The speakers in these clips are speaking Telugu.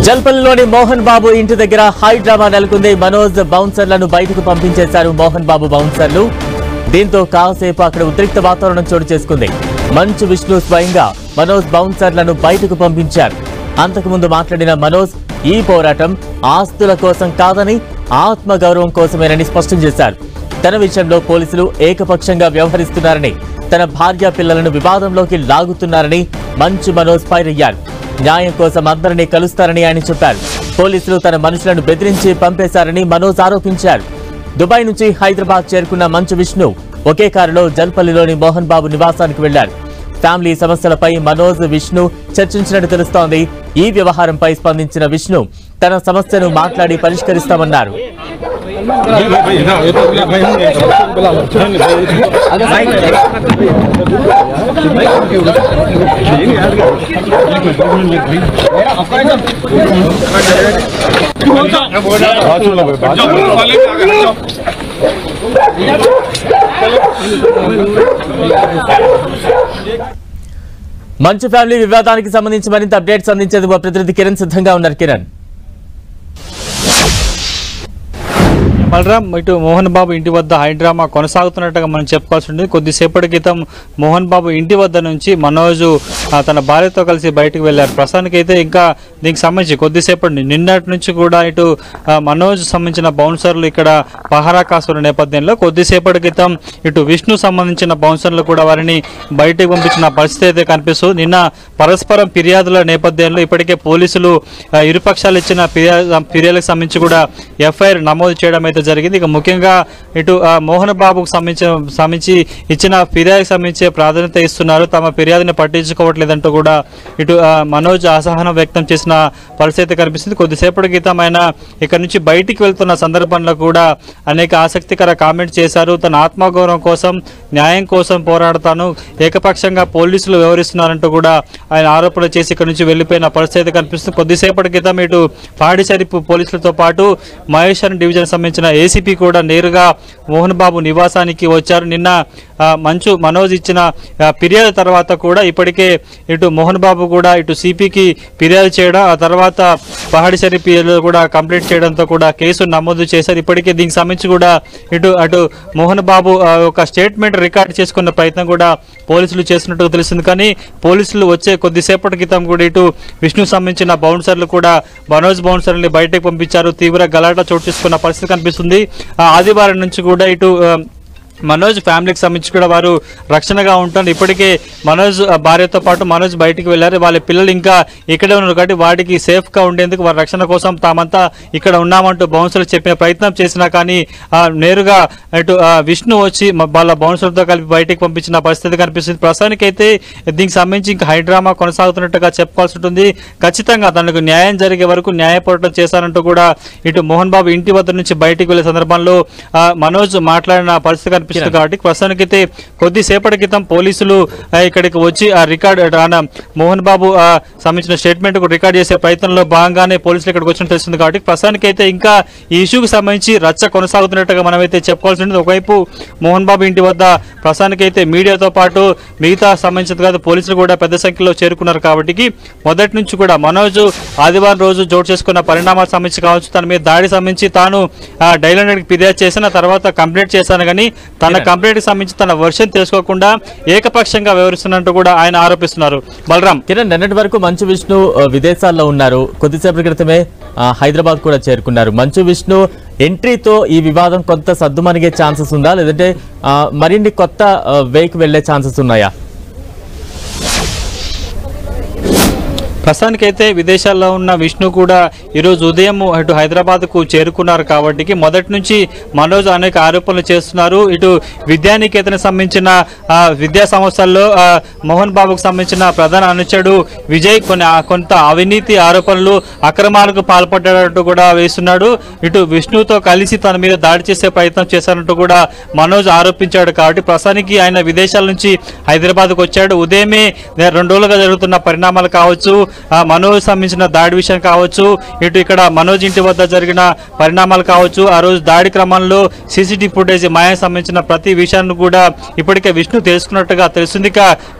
జల్పల్లిలోని మోహన్ బాబు ఇంటి దగ్గర హై డ్రామా నెలకొంది. మనోజ్ బౌన్సర్లను బయటకు పంపించేశారు మోహన్ బాబు బౌన్సర్లు. దీంతో కాసేపు అక్కడ ఉద్రిక్త వాతావరణం చోటు చేసుకుంది. మంచు విష్ణు స్వయంగా మనోజ్ బౌన్సర్లను బయటకు పంపించారు. అంతకుముందు మాట్లాడిన మనోజ్ ఈ పోరాటం ఆస్తుల కోసం కాదని ఆత్మగౌరవం కోసమేనని స్పష్టం చేశారు. తన విషయంలో పోలీసులు ఏకపక్షంగా వ్యవహరిస్తున్నారని, తన భార్య పిల్లలను వివాదంలోకి లాగుతున్నారని మంచు మనోజ్ ఫైర్ అయ్యారు. న్యాయం కోసం అందరినీ కలుస్తారని ఆయన చెప్పారు. పోలీసులు తన మనుషులను బెదిరించి పంపేశారని మనోజ్ ఆరోపించారు. దుబాయ్ నుంచి హైదరాబాద్ చేరుకున్న మంచు విష్ణు ఒకే కారులో జల్పల్లిలోని మోహన్ బాబు నివాసానికి వెళ్లారు. ఫ్యామిలీ సమస్యలపై మనోజ్ విష్ణు చర్చించినట్టు తెలుస్తోంది. ఈ వ్యవహారంపై స్పందించిన విష్ణు తన సమస్యను మాట్లాడి పరిష్కరిస్తామన్నారు. మంచు ఫ్యామిలీ వివాదానికి సంబంధించి మరింత అప్డేట్స్ అందించేందుకు మా ప్రతినిధి కిరణ్ సిద్ధంగా ఉన్నారు. కిరణ్, బలరాం, ఇటు మోహన్ బాబు ఇంటి వద్ద హై డ్రామా కొనసాగుతున్నట్టుగా మనం చెప్పుకోవాల్సి ఉంటుంది. కొద్దిసేపటి క్రితం మోహన్ బాబు ఇంటి వద్ద నుంచి మనోజ్ తన భార్యతో కలిసి బయటకు వెళ్లారు. ప్రస్తుతానికి అయితే ఇంకా దీనికి సంబంధించి కొద్దిసేపటి నిన్నటి నుంచి కూడా ఇటు మనోజ్ సంబంధించిన బౌన్సర్లు ఇక్కడ పహారా కాస్తున్న నేపథ్యంలో కొద్దిసేపటి క్రితం ఇటు విష్ణు సంబంధించిన బౌన్సర్లు కూడా వారిని బయటకు పంపించిన పరిస్థితి అయితే కనిపిస్తుంది. నిన్న పరస్పరం ఫిర్యాదుల నేపథ్యంలో ఇప్పటికే పోలీసులు ఇరుపక్షాలు ఇచ్చిన ఫిర్యాదులకు సంబంధించి కూడా ఎఫ్ఐఆర్ నమోదు చేయడం అయితే జరిగింది. ఇక ముఖ్యంగా ఇటు మోహన్ బాబుకు సంబంధించి ఇచ్చిన ఫిర్యాదుకు సంబంధించి ప్రాధాన్యత ఇస్తున్నారు. తమ ఫిర్యాదుని పట్టించుకోవట్లేదంటూ కూడా ఇటు మనోజ్ అసహనం వ్యక్తం చేసిన పరిస్థితి కనిపిస్తుంది. కొద్దిసేపటి క్రితం ఆయన ఇక్కడ నుంచి బయటికి వెళ్తున్న సందర్భంలో కూడా అనేక ఆసక్తికర కామెంట్ చేశారు. తన ఆత్మగౌరవం కోసం, న్యాయం కోసం పోరాడతాను, ఏకపక్షంగా పోలీసులు వ్యవహరిస్తున్నారంటూ కూడా ఆయన ఆరోపణలు చేసి ఇక్కడ నుంచి వెళ్లిపోయిన పరిస్థితి కనిపిస్తుంది. కొద్దిసేపటి క్రితం ఇటు పాడిసరి పోలీసులతో పాటు మహేశ్వరం డివిజన్ సంబంధించిన ఏసీపీ కూడా నేరుగా మోహన్ బాబు నివాసానికి వచ్చారు. నిన్న మనోజ్ ఇచ్చిన ఫిర్యాదు తర్వాత కూడా ఇప్పటికే ఇటు మోహన్ బాబు కూడా ఇటు సిపికి ఫిర్యాదు చేయడం, ఆ తర్వాత పహాడిసరి పిఎల్లో కూడా కంప్లీట్ చేయడంతో కూడా కేసు నమోదు చేశారు. ఇప్పటికే దీనికి సంబంధించి కూడా అటు మోహన్ బాబు ఒక స్టేట్మెంట్ రికార్డ్ చేసుకున్న ప్రయత్నం కూడా పోలీసులు చేసినట్టు తెలుస్తుంది. కానీ పోలీసులు వచ్చే కొద్దిసేపటి క్రితం కూడా ఇటు విష్ణు సంబంధించిన బౌన్సర్లు కూడా మనోజ్ బౌన్సర్ని బయటకు పంపించారు. తీవ్ర గలాట చోటు చేసుకున్న పరిస్థితి కనిపిస్తుంది. ఆదివారం నుంచి కూడా ఇటు మనోజ్ ఫ్యామిలీకి సంబంధించి కూడా వారు రక్షణగా ఉంటారు. ఇప్పటికే మనోజ్ భార్యతో పాటు మనోజ్ బయటికి వెళ్లారు. వాళ్ళ పిల్లలు ఇంకా ఇక్కడే ఉన్నారు కాబట్టి వాటికి సేఫ్గా ఉండేందుకు వారి రక్షణ కోసం తామంతా ఇక్కడ ఉన్నామంటూ బౌన్సర్లు చెప్పిన ప్రయత్నం చేసినా కానీ నేరుగా ఇటు విష్ణు వచ్చి వాళ్ళ బౌన్సర్లతో కలిపి బయటికి పంపించిన పరిస్థితి కనిపిస్తుంది. ప్రస్తుతానికైతే దీనికి సంబంధించి ఇంకా హై డ్రామా కొనసాగుతున్నట్టుగా చెప్పుకోవాల్సి ఉంటుంది. ఖచ్చితంగా తనకు న్యాయం జరిగే వరకు న్యాయ పోరాటం చేశారంటూ కూడా ఇటు మోహన్ బాబు ఇంటి వద్ద నుంచి బయటికి వెళ్లే సందర్భంలో మనోజ్ మాట్లాడిన పరిస్థితి కనిపిస్తుంది. కాబట్టి ప్రస్తుతానికైతే కొద్దిసేపటి క్రితం పోలీసులు ఇక్కడికి వచ్చి ఆ రికార్డ్ మోహన్ బాబు సంబంధించిన స్టేట్మెంట్ రికార్డ్ చేసే ప్రయత్నంలో భాగంగానే పోలీసులు ఇక్కడికి వచ్చినట్టు తెలుస్తుంది. కాబట్టి ప్రస్తుతానికైతే ఇంకా ఈ ఇష్యూకి సంబంధించి రచ్చ కొనసాగుతున్నట్టుగా మనమైతే చెప్పుకోవాల్సి ఉంటుంది. ఒకవైపు మోహన్ బాబు ఇంటి వద్ద ప్రస్తుతానికైతే మీడియాతో పాటు మిగతా సంబంధించిన కాదు పోలీసులు కూడా పెద్ద సంఖ్యలో చేరుకున్నారు. కాబట్టి మొదటి నుంచి కూడా మనోజ్ ఆదివారం రోజు జోడు చేసుకున్న పరిణామాలకు సంబంధించి కావచ్చు, తన మీద దాడి సంబంధించి తాను డైలాండ్కి ఫిర్యాదు చేసిన తర్వాత కంప్లైంట్ చేశాను కానీ తన కంప్లైంట్ సంబంధించి తన వర్షన్ తెలుసుకోకుండా ఏకపక్షంగా వ్యవహరిస్తున్నట్టు కూడా ఆయన ఆరోపిస్తున్నారు. బలరాం, కిరణ్, నిన్నటి వరకు మంచు విష్ణు విదేశాల్లో ఉన్నారు. కొద్దిసేపటి క్రితమే హైదరాబాద్ కూడా చేరుకున్నారు. మంచు విష్ణు ఎంట్రీతో ఈ వివాదం కొంత సద్దుమణిగే ఛాన్సెస్ ఉందా, లేదంటే మరిన్ని కొత్త వేకి వెళ్లే ఛాన్సెస్ ఉన్నాయా? ప్రస్తుతానికైతే విదేశాల్లో ఉన్న విష్ణు కూడా ఈరోజు ఉదయం ఇటు హైదరాబాద్కు చేరుకున్నారు. కాబట్టి మొదటి నుంచి మనోజ్ అనేక ఆరోపణలు చేస్తున్నారు. ఇటు విద్యానికేతనకు సంబంధించిన విద్యా సంస్థల్లో మోహన్ బాబుకు సంబంధించిన ప్రధాన అనుచరుడు విజయ్ కొంత అవినీతి ఆరోపణలు, అక్రమాలకు పాల్పడ్డాడంటూ కూడా వేస్తున్నాడు. ఇటు విష్ణుతో కలిసి తన మీద దాడి చేసే ప్రయత్నం చేశారంటూ కూడా మనోజ్ ఆరోపించాడు. కాబట్టి ప్రస్తుతానికి ఆయన విదేశాల నుంచి హైదరాబాద్కు వచ్చాడు. ఉదయమే 2 రోజులుగా జరుగుతున్న పరిణామాలు కావచ్చు, మనోజ్ సంబంధించిన దాడి విషయం కావచ్చు, ఇటు ఇక్కడ మనోజ్ ఇంటి వద్ద జరిగిన పరిణామాలు కావచ్చు, ఆ రోజు దాడి క్రమంలో సీసీటీవీ ఫుటేజ్ మాయానికి సంబంధించిన ప్రతి విషయాన్ని కూడా ఇప్పటికే విష్ణు తెలుసుకున్నట్టుగా తెలుస్తుంది.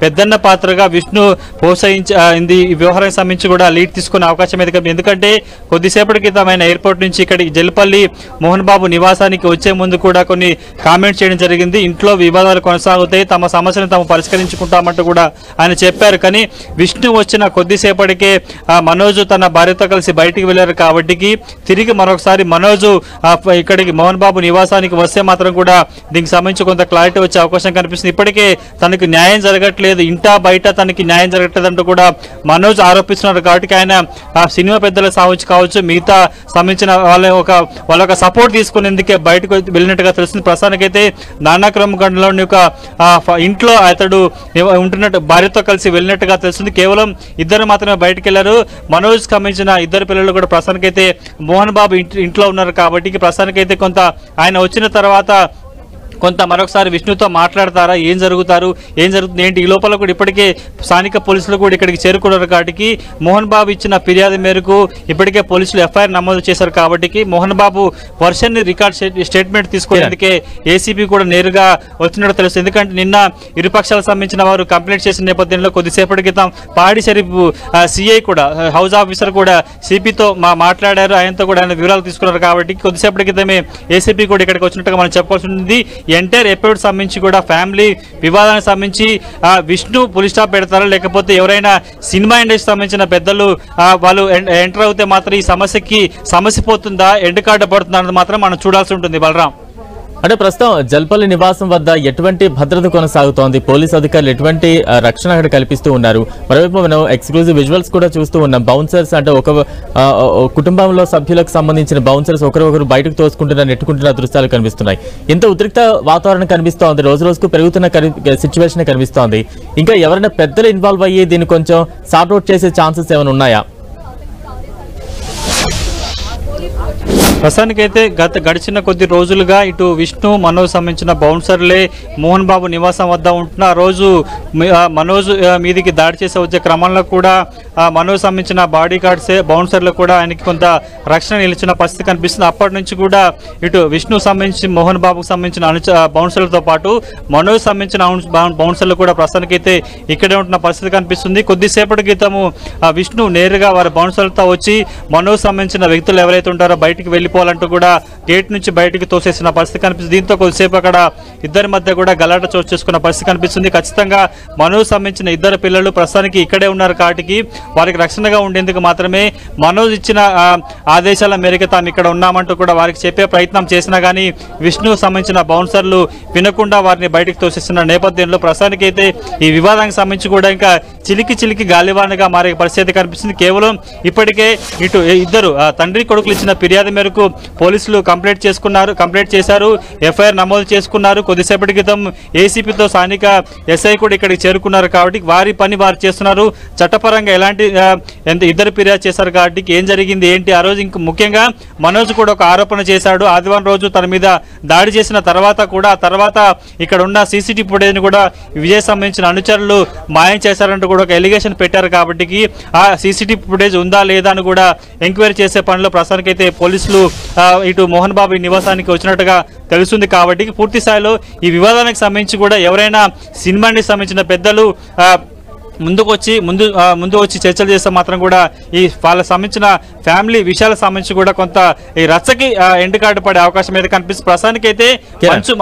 పెద్దన్న పాత్రగా విష్ణు ప్రోత్సహించింది ఈ వ్యవహారానికి సంబంధించి కూడా లీడ్ తీసుకునే అవకాశం అయితే, ఎందుకంటే కొద్దిసేపటి క్రితం ఆయన ఎయిర్పోర్ట్ నుంచి ఇక్కడికి జల్పల్లి మోహన్ బాబు నివాసానికి వచ్చే ముందు కూడా కొన్ని కామెంట్స్ చేయడం జరిగింది. ఇంట్లో వివాదాలు కొనసాగుతాయి, తమ సమస్యను తాము పరిష్కరించుకుంటామంటూ కూడా ఆయన చెప్పారు. కానీ విష్ణు వచ్చిన కొద్దిసేపటికే మనోజ్ తన భార్యతో కలిసి బయటికి వెళ్ళారు కాబట్టి తిరిగి మరొకసారి మనోజ్ ఇక్కడికి మోహన్ బాబు నివాసానికి వస్తే మాత్రం కూడా దీనికి సంబంధించి కొంత క్లారిటీ వచ్చే అవకాశం కనిపిస్తుంది. ఇప్పటికే తనకు న్యాయం జరగట్లేదు, ఇంటా బయట తనకి న్యాయం జరగట్లేదు అంటూ కూడా మనోజ్ ఆరోపిస్తున్నారు. కాబట్టి ఆయన సినిమా పెద్దల కావచ్చు, మిగతా సంబంధించిన వాళ్ళ సపోర్ట్ తీసుకునేందుకే బయటకు వెళ్ళినట్టుగా తెలుస్తుంది. ప్రస్తుతానికైతే నానాక్రమగండ్లోని ఒక ఇంట్లో అతడు ఉంటున్నట్టు భార్యతో కలిసి వెళ్ళినట్టుగా తెలుస్తుంది. కేవలం ఇద్దరు మాత్రమే బయటకు వెళ్లారు. మనోజ్ సంబంధించిన ఇద్దరు పిల్లలు కూడా ప్రస్తుతానికైతే మోహన్ బాబు ఇంట్లో ఉన్నారు కాబట్టి ప్రస్తుతానికైతే కొంత ఆయన వచ్చిన తర్వాత కొంత మరొకసారి విష్ణుతో మాట్లాడతారా, ఏం జరుగుతుంది ఏంటి, ఈ లోపల కూడా ఇప్పటికే స్థానిక పోలీసులు కూడా ఇక్కడికి చేరుకున్నారు. కాబట్టి మోహన్ బాబు ఇచ్చిన ఫిర్యాదు మేరకు ఇప్పటికే పోలీసులు ఎఫ్ఐఆర్ నమోదు చేశారు. కాబట్టి Mohan Babu version record statement తీసుకునేందుకే ACP కూడా నేరుగా వచ్చినట్టు తెలుస్తుంది. ఎందుకంటే నిన్న ఇరుపక్షాలకు సంబంధించిన వారు కంప్లైంట్ చేసిన నేపథ్యంలో కొద్దిసేపటి క్రితం పాడి షరీఫ్ సిఐ కూడా హౌస్ ఆఫీసర్ కూడా సిపితో మాట్లాడారు. ఆయనతో కూడా ఆయన వివరాలు తీసుకున్నారు. కాబట్టి కొద్దిసేపటి క్రితమే ఏసీపీ కూడా ఇక్కడికి వచ్చినట్టుగా మనం చెప్పాల్సి ఉంది. ఎంటైర్ ఎపిసోడ్ సంబంధించి కూడా ఫ్యామిలీ వివాదానికి సంబంధించి విష్ణు పులి స్టాప్ పెడతారా, లేకపోతే ఎవరైనా సినిమా ఇండస్ట్రీ సంబంధించిన పెద్దలు వాళ్ళు ఎంటర్ అవుతే మాత్రం ఈ సమస్య పోతుందా, ఎండ్ కార్డు పడుతుందా అన్నది మాత్రం మనం చూడాల్సి ఉంటుంది. బలరాం, అంటే ప్రస్తుతం జల్పల్లి నివాసం వద్ద ఎటువంటి భద్రత కొనసాగుతోంది, పోలీసు అధికారులు ఎటువంటి రక్షణ అక్కడ కల్పిస్తూ ఉన్నారు? మరోవైపు మనం ఎక్స్క్లూజివ్ విజువల్స్ కూడా చూస్తూ ఉన్నాం. బౌన్సర్స్ అంటే ఒక కుటుంబంలో సభ్యులకు సంబంధించిన బౌన్సర్స్ ఒకరు బయటకు తోసుకుంటున్న నెట్టుకుంటున్న దృశ్యాలు కనిపిస్తున్నాయి. ఇంత ఉద్రిక్త వాతావరణం కనిపిస్తోంది, రోజు రోజుకు పెరుగుతున్న సిచ్యువేషన్ కనిపిస్తోంది. ఇంకా ఎవరైనా పెద్దలు ఇన్వాల్వ్ అయ్యి దీన్ని కొంచెం సార్ట్అవుట్ చేసే ఛాన్సెస్ ఏమైనా ఉన్నాయా? ప్రస్తుతానికైతే గడిచిన కొద్ది రోజులుగా ఇటు విష్ణు మనోజ్ సంబంధించిన బౌన్సర్లే మోహన్ బాబు నివాసం వద్ద ఉంటున్న రోజు మనోజ్ మీదికి దాడి చేసే వచ్చే క్రమంలో కూడా మనోజ్ సంబంధించిన బాడీ గార్డ్సే బౌన్సర్లు కూడా ఆయనకి కొంత రక్షణ నిలిచిన పరిస్థితి కనిపిస్తుంది. అప్పటి నుంచి కూడా ఇటు విష్ణు సంబంధించి మోహన్ బాబుకు సంబంధించిన బౌన్సర్లతో పాటు మనోజ్ సంబంధించిన బౌన్సర్లు కూడా ప్రస్తుతానికైతే ఇక్కడే ఉంటున్న పరిస్థితి కనిపిస్తుంది. కొద్దిసేపటి క్రితము విష్ణు నేరుగా వారి బౌన్సర్లతో వచ్చి మనోజ్ సంబంధించిన వ్యక్తులు ఎవరైతే ఉంటారో బయటికి వెళ్ళిపోవాలంటూ కూడా గేట్ నుంచి బయటికి తోసేసిన పరిస్థితి కనిపిస్తుంది. దీంతో కొద్దిసేపు అక్కడ ఇద్దరి మధ్య కూడా గలాట చోటు చేసుకున్న పరిస్థితి కనిపిస్తుంది. ఖచ్చితంగా మనోజ్ సంబంధించిన ఇద్దరు పిల్లలు ప్రస్తుతానికి ఇక్కడే ఉన్నారు కాబట్టి వారికి రక్షణగా ఉండేందుకు మాత్రమే మనోజ్ ఇచ్చిన ఆదేశాల మేరకు తాము ఇక్కడ ఉన్నామంటూ కూడా వారికి చెప్పే ప్రయత్నం చేసినా కానీ విష్ణు సంబంధించిన బౌన్సర్లు వినకుండా వారిని బయటికి తోసేస్తున్న నేపథ్యంలో ప్రస్తుతానికైతే ఈ వివాదానికి సంబంధించి కూడా ఇంకా చిలికి గాలివానగా మారే పరిస్థితి కనిపిస్తుంది. కేవలం ఇప్పటికే ఇటు ఇద్దరు తండ్రి కొడుకులు ఇచ్చిన ఫిర్యాదు మేరకు పోలీసులు కంప్లైంట్ చేశారు, ఎఫ్ఐఆర్ నమోదు చేసుకున్నారు. కొద్దిసేపటి క్రితం ఏసీపీతో స్థానిక ఎస్ఐ కూడా ఇక్కడికి చేరుకున్నారు కాబట్టి వారి పని వారు చేస్తున్నారు. చట్టపరంగా ఎలాంటి ఇద్దరు ఫిర్యాదు చేశారు కాబట్టి ఏం జరిగింది ఏంటి, ఆ రోజు ఇంకా ముఖ్యంగా మనోజ్ కూడా ఒక ఆరోపణ చేశాడు. ఆదివారం రోజు తన మీద దాడి చేసిన తర్వాత కూడా ఇక్కడ ఉన్న సీసీటీవీ ఫుటేజ్ని కూడా విజయ్ సంబంధించిన అనుచరులు మాయం చేశారంటూ కూడా ఒక ఎలిగేషన్ పెట్టారు కాబట్టి ఆ సీసీటీవీ ఫుటేజ్ ఉందా లేదా అని కూడా ఎంక్వైరీ చేసే పనిలో ప్రస్తుతానికైతే పోలీసులు ఇటు మోహన్ బాబు నివాసానికి వచ్చినట్టుగా తెలుస్తుంది. కాబట్టి పూర్తి స్థాయిలో ఈ వివాదానికి సంబంధించి కూడా ఎవరైనా సినిమాకి సంబంధించిన పెద్దలు ముందు వచ్చి చర్చలు చేస్తే మాత్రం కూడా ఈ వాళ్ళ సంబంధించిన ఫ్యామిలీ విషయాలకు సంబంధించి కూడా కొంత ఈ రచ్చకి ఎండ్ కార్డు పడే అవకాశం అయితే కనిపిస్తుంది. ప్రస్తుతానికైతే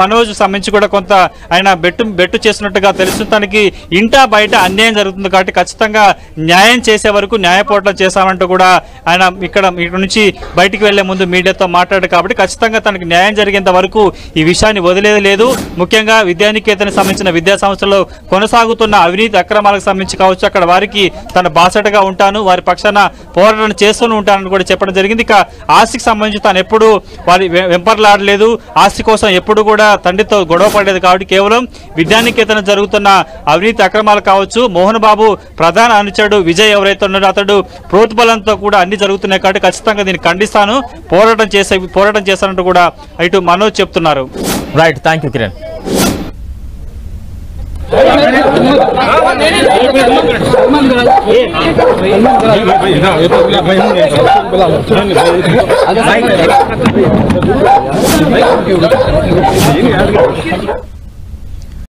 మనోజ్ సంబంధించి కూడా కొంత ఆయన బెట్టు చేస్తున్నట్టుగా తెలుస్తుంది. తనకి ఇంటా బయట అన్యాయం జరుగుతుంది కాబట్టి ఖచ్చితంగా న్యాయం చేసే వరకు న్యాయ పోరాటం చేశామంటూ కూడా ఆయన ఇక్కడ నుంచి బయటికి వెళ్లే ముందు మీడియాతో మాట్లాడారు. కాబట్టి ఖచ్చితంగా తనకి న్యాయం జరిగేంత వరకు ఈ విషయాన్ని వదిలేది లేదు. ముఖ్యంగా విద్యానికేతన్ సంబంధించిన విద్యా సంస్థలో కొనసాగుతున్న అవినీతి అక్రమాలకు సంబంధించి కావచ్చు అక్కడ వారికి తన బాసటగా ఉంటాను, వారి పక్షాన పోరాటం చేస్తూనే ఉంటానని కూడా చెప్పడం జరిగింది. ఇక ఆస్తికి సంబంధించి తాను ఎప్పుడు వారి వెంపర్లాడలేదు, ఆస్తి కోసం ఎప్పుడు కూడా తండ్రితో గొడవ పడలేదు. కాబట్టి కేవలం విద్యానికేతన జరుగుతున్న అవినీతి అక్రమాలు కావచ్చు, మోహన్ బాబు ప్రధాన అనుచరుడు విజయ్ ఎవరైతే ఉన్నారో అతడు ప్రోత్బలంతో కూడా అన్ని జరుగుతున్నాయి. కాబట్టి ఖచ్చితంగా దీన్ని ఖండిస్తాను, పోరాటం చేస్తానంటూ కూడా ఇటు మనోజ్ చెప్తున్నారు. Right, thank you Kiran. Salman